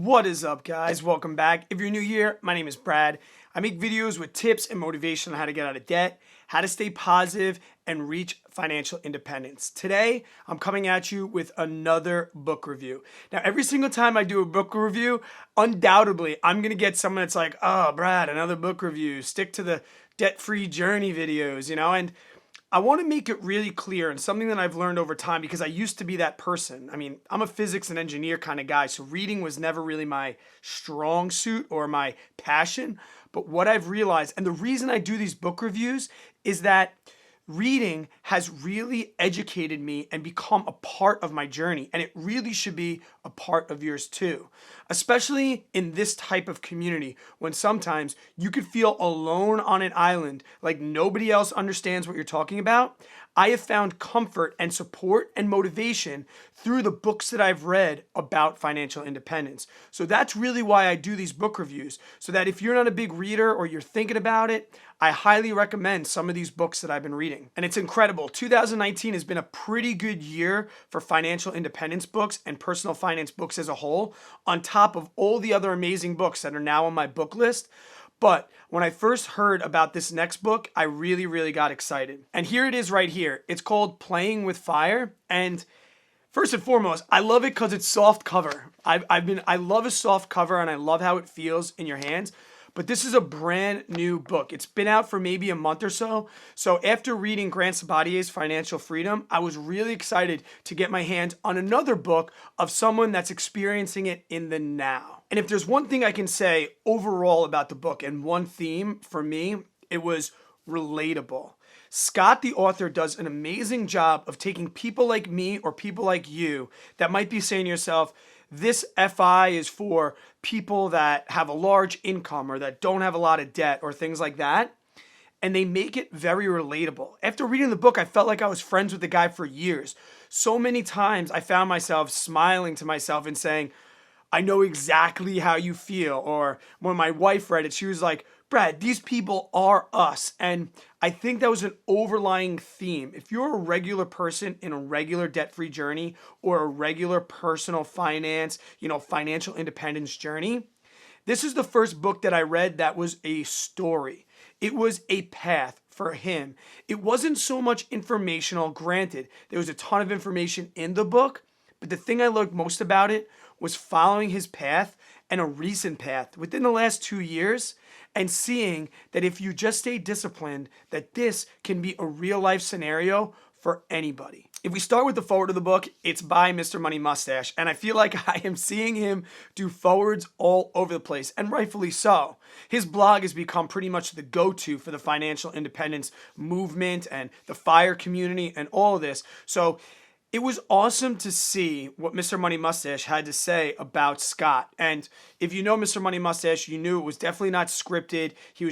What is up, guys? Welcome back. If you're new here, my name is Brad. I make videos with tips and motivation on how to get out of debt, how to stay positive, and reach financial independence. Today, I'm coming at you with another book review. Now, every single time I do a book review, undoubtedly, I'm going to get someone that's like, oh, Brad, another book review. Stick to the debt-free journey videos, and I want to make it really clear, and something that I've learned over time, because I used to be that person. I mean, I'm a physics and engineer kind of guy, so reading was never really my strong suit or my passion. But what I've realized, and the reason I do these book reviews, is that reading has really educated me and become a part of my journey, and it really should be a part of yours too, especially in this type of community when sometimes you could feel alone on an island, like nobody else understands what you're talking about. I have found comfort and support and motivation through the books that I've read about financial independence. So that's really why I do these book reviews, so that if you're not a big reader or you're thinking about it, I highly recommend some of these books that I've been reading. And it's incredible. 2019 has been a pretty good year for financial independence books and personal finance books as a whole, on top of all the other amazing books that are now on my book list. But when I first heard about this next book, I really got excited. And here it is right here. It's called Playing with Fire. And first and foremost, I love it because it's soft cover. I love a soft cover, and I love how it feels in your hands. But this is a brand new book. It's been out for maybe a month or so. So after reading Grant Sabatier's Financial Freedom, I was really excited to get my hands on another book of someone that's experiencing it in the now. And if there's one thing I can say overall about the book, and one theme for me, it was relatable. Scott, the author, does an amazing job of taking people like me or people like you that might be saying to yourself, this FI is for people that have a large income or that don't have a lot of debt or things like that. And they make it very relatable. After reading the book, I felt like I was friends with the guy for years. So many times I found myself smiling to myself and saying, I know exactly how you feel. Or when my wife read it, she was like, Brad, these people are us. And I think that was an overlying theme. If you're a regular person in a regular debt-free journey or a regular personal finance, financial independence journey, this is the first book that I read that was a story. It was a path for him. It wasn't so much informational. Granted, there was a ton of information in the book, but the thing I loved most about it was following his path, and a recent path within the last 2 years, and seeing that if you just stay disciplined, that this can be a real life scenario for anybody. If we start with the forward of the book, it's by Mr. Money Mustache, and I feel like I am seeing him do forwards all over the place, and rightfully so. His blog has become pretty much the go-to for the financial independence movement and the FIRE community and all of this. So it was awesome to see what Mr. Money Mustache had to say about Scott. And if you know Mr. Money Mustache, you knew it was definitely not scripted. He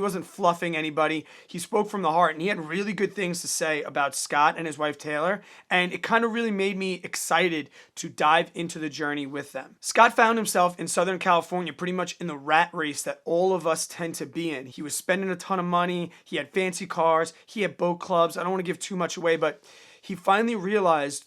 wasn't fluffing anybody. He spoke from the heart, and he had really good things to say about Scott and his wife Taylor. And it kind of really made me excited to dive into the journey with them. Scott found himself in Southern California, pretty much in the rat race that all of us tend to be in. He was spending a ton of money. He had fancy cars. He had boat clubs. I don't want to give too much away, but he finally realized,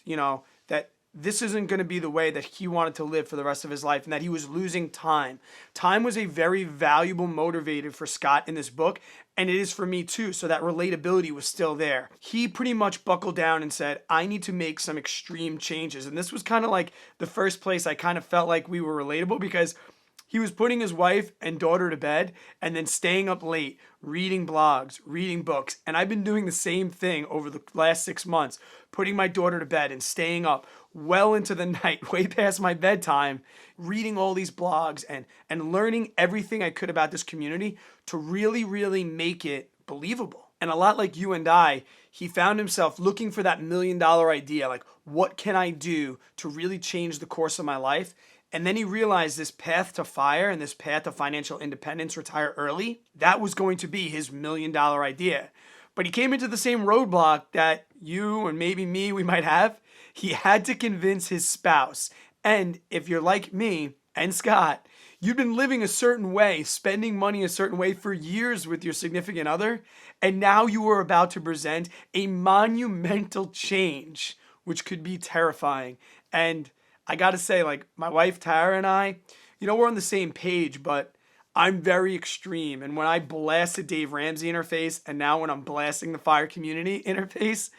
that this isn't going to be the way that he wanted to live for the rest of his life, and that he was losing time. Time was a very valuable motivator for Scott in this book, and it is for me too, so that relatability was still there. He pretty much buckled down and said, I need to make some extreme changes. And this was kind of like the first place I kind of felt like we were relatable, because he was putting his wife and daughter to bed and then staying up late, reading blogs, reading books. And I've been doing the same thing over the last 6 months, putting my daughter to bed and staying up well into the night, way past my bedtime, reading all these blogs and learning everything I could about this community to really make it believable. And a lot like you and I, he found himself looking for that $1 million idea. Like, what can I do to really change the course of my life? And then he realized this path to FIRE and this path to financial independence, retire early, that was going to be his $1 million idea. But he came into the same roadblock that you and maybe me, we might have. He had to convince his spouse. And if you're like me and Scott, you've been living a certain way, spending money a certain way for years with your significant other, and now you are about to present a monumental change, which could be terrifying. And I gotta say, like, my wife Tara and I, we're on the same page, but I'm very extreme. And when I blasted Dave Ramsey in her face, and now when I'm blasting the fire community in her face,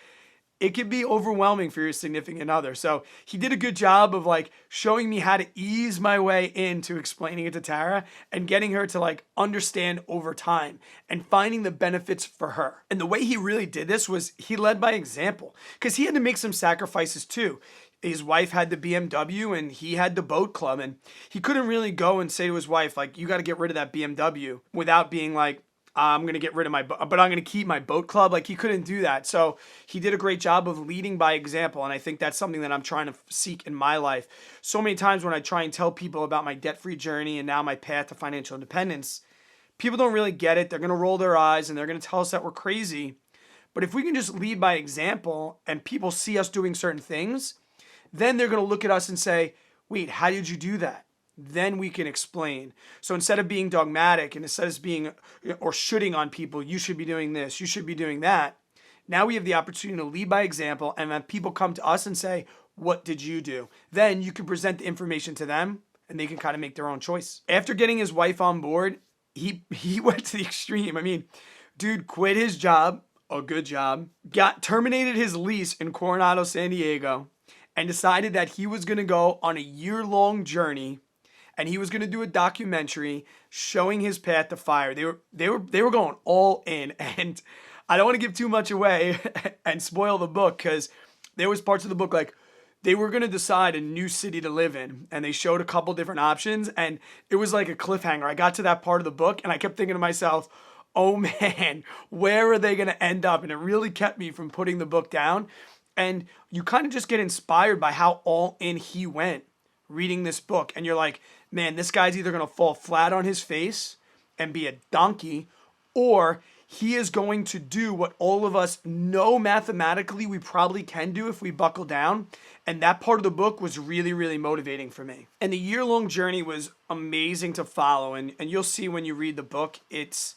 it can be overwhelming for your significant other. So he did a good job of like showing me how to ease my way into explaining it to Tara and getting her to like understand over time and finding the benefits for her. And the way he really did this was he led by example, because he had to make some sacrifices too. His wife had the BMW and he had the boat club, and he couldn't really go and say to his wife, like, you got to get rid of that BMW without being like, I'm going to get rid of but I'm going to keep my boat club. Like, he couldn't do that. So he did a great job of leading by example. And I think that's something that I'm trying to seek in my life. So many times when I try and tell people about my debt-free journey and now my path to financial independence, people don't really get it. They're going to roll their eyes and they're going to tell us that we're crazy. But if we can just lead by example and people see us doing certain things, then they're going to look at us and say, wait, how did you do that? Then we can explain. So instead of being dogmatic and instead of being or shooting on people, you should be doing this, you should be doing that. Now we have the opportunity to lead by example, and when people come to us and say, what did you do? Then you can present the information to them and they can kind of make their own choice. After getting his wife on board, he went to the extreme. I mean, dude quit his job, a good job, terminated his lease in Coronado, San Diego, and decided that he was going to go on a year-long journey. And he was going to do a documentary showing his path to fire. They were going all in, and I don't want to give too much away and spoil the book, because there was parts of the book like they were going to decide a new city to live in, and they showed a couple different options, and it was like a cliffhanger. I got to that part of the book, and I kept thinking to myself, oh man, where are they going to end up? And it really kept me from putting the book down. And you kind of just get inspired by how all in he went reading this book, and you're like, man, this guy's either going to fall flat on his face and be a donkey, or he is going to do what all of us know mathematically we probably can do if we buckle down. And that part of the book was really, really motivating for me. And the year-long journey was amazing to follow, and you'll see when you read the book, it's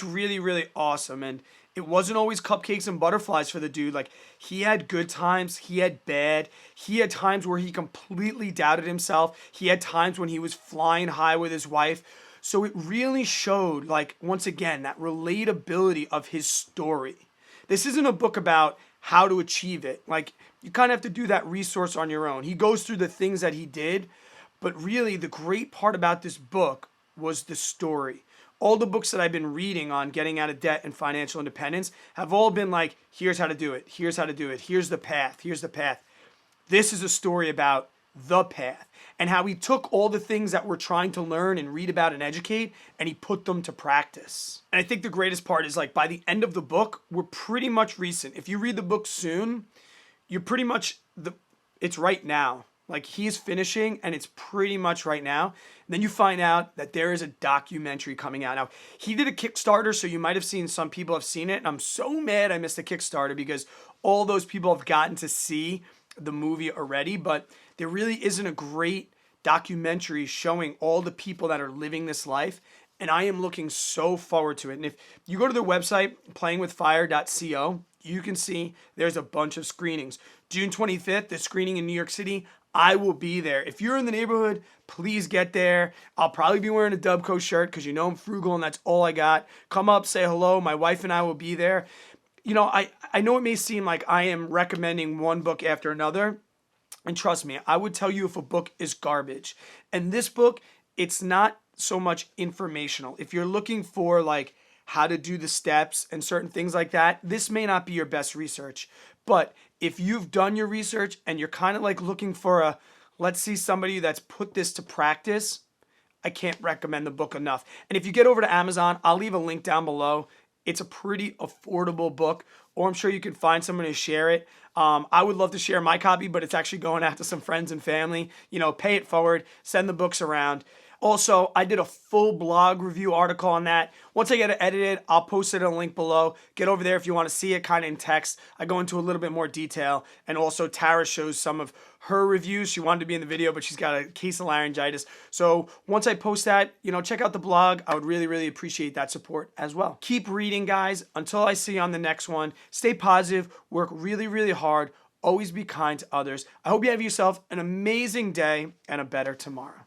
really, really awesome. And it wasn't always cupcakes and butterflies for the dude. Like, he had good times, he had bad. He had times where he completely doubted himself. He had times when he was flying high with his wife. So it really showed, like, once again, that relatability of his story. This isn't a book about how to achieve it. Like, you kind of have to do that resource on your own. He goes through the things that he did, but really the great part about this book was the story. All the books that I've been reading on getting out of debt and financial independence have all been like, here's how to do it. Here's how to do it. Here's the path. Here's the path. This is a story about the path and how he took all the things that we're trying to learn and read about and educate, and he put them to practice. And I think the greatest part is, like, by the end of the book, we're pretty much recent. If you read the book soon, you're pretty much it's right now. Like, he's finishing and it's pretty much right now. And then you find out that there is a documentary coming out. Now, he did a Kickstarter, so you might have seen, some people have seen it. And I'm so mad I missed the Kickstarter, because all those people have gotten to see the movie already. But there really isn't a great documentary showing all the people that are living this life. And I am looking so forward to it. And if you go to their website, playingwithfire.co, you can see there's a bunch of screenings. June 25th, the screening in New York City, I will be there. If you're in the neighborhood, please get there. I'll probably be wearing a Dubco shirt because you know I'm frugal and that's all I got. Come up, say hello. My wife and I will be there. You know, I know it may seem like I am recommending one book after another. And trust me, I would tell you if a book is garbage. And this book, it's not so much informational. If you're looking for like how to do the steps and certain things like that, this may not be your best research. But if you've done your research and you're kind of like looking for let's see somebody that's put this to practice, I can't recommend the book enough. And if you get over to Amazon, I'll leave a link down below. It's a pretty affordable book, or I'm sure you can find someone to share it. I would love to share my copy, but it's actually going out to some friends and family. You know, pay it forward, send the books around. Also, I did a full blog review article on that. Once I get it edited, I'll post it in a link below. Get over there if you want to see it kind of in text. I go into a little bit more detail. And also, Tara shows some of her reviews. She wanted to be in the video, but she's got a case of laryngitis. So once I post that, you know, check out the blog. I would really, really appreciate that support as well. Keep reading, guys. Until I see you on the next one, stay positive, work really, really hard. Always be kind to others. I hope you have yourself an amazing day and a better tomorrow.